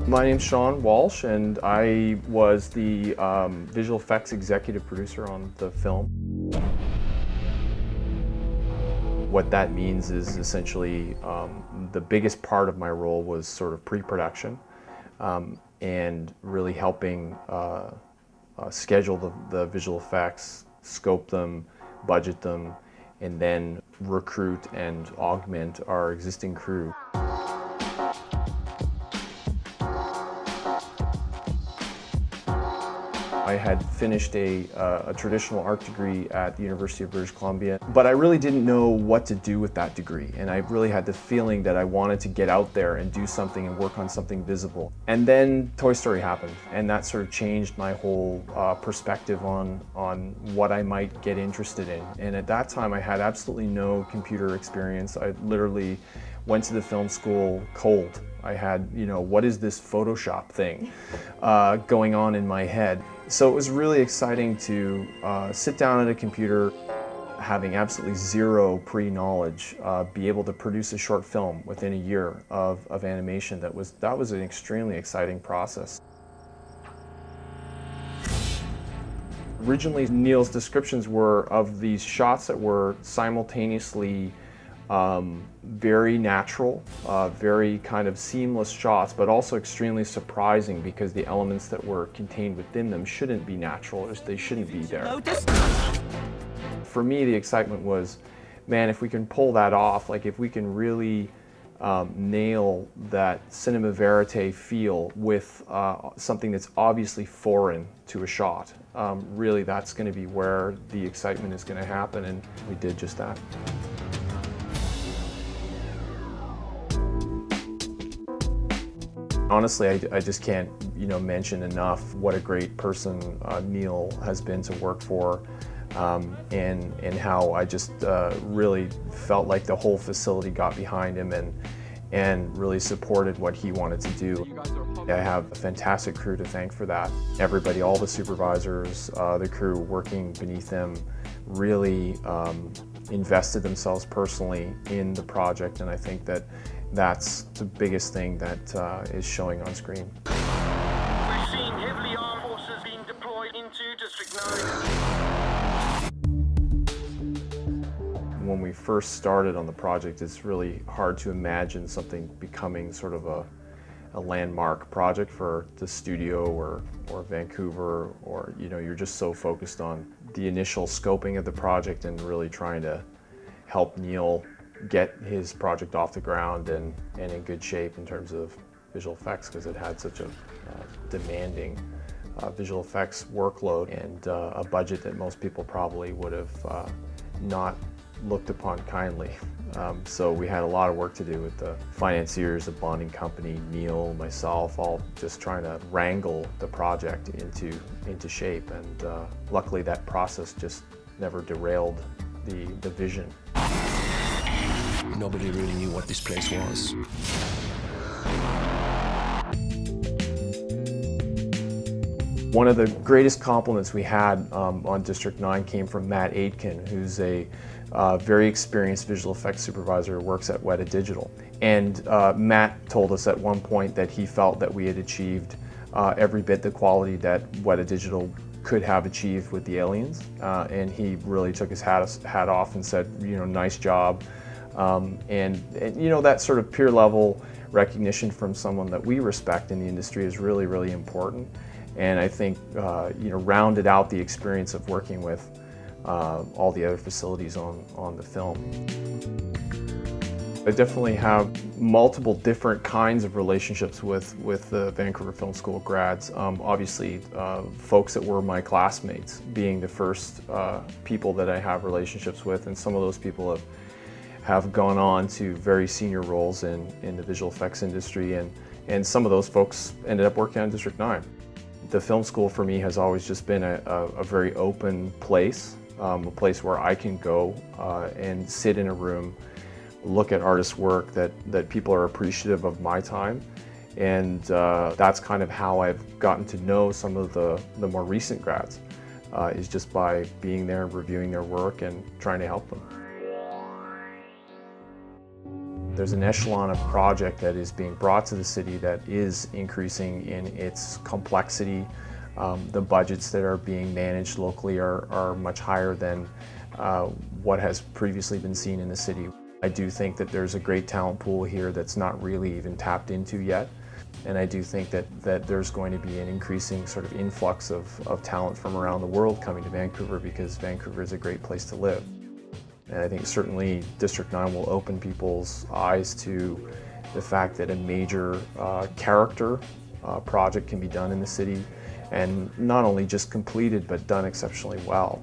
My name's Shawn Walsh, and I was the visual effects executive producer on the film. What that means is essentially the biggest part of my role was sort of pre-production and really helping schedule the visual effects, scope them, budget them, and then recruit and augment our existing crew. I had finished a traditional art degree at the University of British Columbia, but I really didn't know what to do with that degree, and I really had the feeling that I wanted to get out there and do something and work on something visible. And then Toy Story happened, and that sort of changed my whole perspective on what I might get interested in. And at that time I had absolutely no computer experience. I literally went to the film school cold. I had, what is this Photoshop thing going on in my head? So it was really exciting to sit down at a computer, having absolutely zero pre-knowledge, be able to produce a short film within a year of animation. That was an extremely exciting process. Originally, Neill's descriptions were of these shots that were simultaneously very natural, very kind of seamless shots, but also extremely surprising because the elements that were contained within them shouldn't be natural, they shouldn't be there. For me, the excitement was, man, if we can pull that off, like if we can really nail that cinema verite feel with something that's obviously foreign to a shot, really that's going to be where the excitement is going to happen, and we did just that. Honestly, I just can't, mention enough what a great person Neill has been to work for, and how I just really felt like the whole facility got behind him and really supported what he wanted to do. I have a fantastic crew to thank for that. Everybody, all the supervisors, the crew working beneath them, really invested themselves personally in the project, and I think that that's the biggest thing that is showing on screen. We're seeing heavily armed forces being deployed into District 9. When we first started on the project, it's really hard to imagine something becoming sort of a landmark project for the studio or Vancouver, or you're just so focused on the initial scoping of the project and really trying to help Neill get his project off the ground and in good shape in terms of visual effects, because it had such a demanding visual effects workload and a budget that most people probably would have not looked upon kindly. So we had a lot of work to do with the financiers, the bonding company, Neill, myself, all just trying to wrangle the project into shape, and luckily that process just never derailed the vision. Nobody really knew what this place was. One of the greatest compliments we had on District 9 came from Matt Aitken, who's a very experienced visual effects supervisor who works at Weta Digital. And Matt told us at one point that he felt that we had achieved every bit the quality that Weta Digital could have achieved with the aliens. And he really took his hat off and said, nice job. And that sort of peer level recognition from someone that we respect in the industry is really, really important. And I think, rounded out the experience of working with all the other facilities on the film. I definitely have multiple different kinds of relationships with the Vancouver Film School grads. Obviously, folks that were my classmates being the first people that I have relationships with, and some of those people have gone on to very senior roles in the visual effects industry, and some of those folks ended up working on District 9. The film school for me has always just been a very open place, a place where I can go and sit in a room, look at artists' work that people are appreciative of my time, and that's kind of how I've gotten to know some of the more recent grads, is just by being there, reviewing their work, and trying to help them. There's an echelon of project that is being brought to the city that is increasing in its complexity. The budgets that are being managed locally are much higher than what has previously been seen in the city. I do think that there's a great talent pool here that's not really even tapped into yet. And I do think that there's going to be an increasing sort of influx of talent from around the world coming to Vancouver, because Vancouver is a great place to live. And I think certainly District 9 will open people's eyes to the fact that a major character project can be done in the city, and not only just completed, but done exceptionally well.